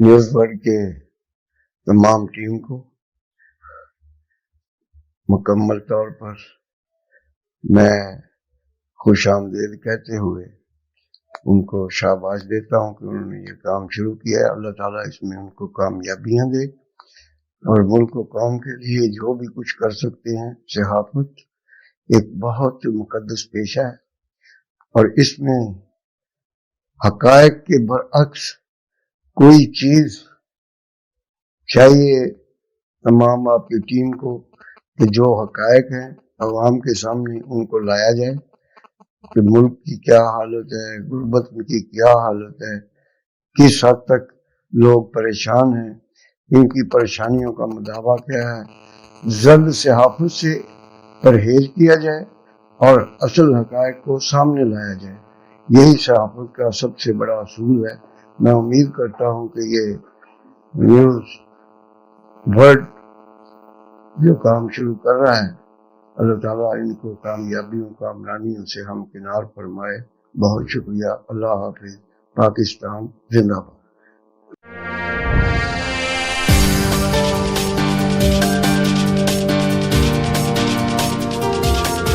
News world کے تمام team کو مکمل طور پر میں خوش آمدید کہتے ہوئے ان کو شاباش دیتا ہوں کہ انہوں نے یہ کام شروع کیا ہے۔ اللہ تعالیٰ اس میں ان کو کامیابیاں دے اور ملک و قوم کے لیے جو بھی کچھ کر سکتے ہیں۔ صحافت ایک بہت مقدس پیشہ ہے اور اس میں حقائق کے برعکس کوئی چیز چاہیے تمام آپ کی ٹیم کو کہ جو حقائق ہیں عوام کے سامنے ان کو لایا جائے کہ ملک کی کیا حالت ہے، غربت کی کیا حالت ہے، کس حد تک لوگ پریشان ہیں، ان کی پریشانیوں کا مداوع کیا ہے۔ زرد صحافت سے پرہیز کیا جائے اور اصل حقائق کو سامنے لایا جائے، یہی صحافت کا سب سے بڑا اصول ہے۔ میں امید کرتا ہوں کہ یہ نیوز ورلڈ جو کام شروع کر رہا ہے اللہ تعالیٰ ان کو کامیابیوں کامرانیوں سے ہمکنار فرمائے۔ بہت شکریہ۔ اللہ حافظ۔ پاکستان زندہ باد۔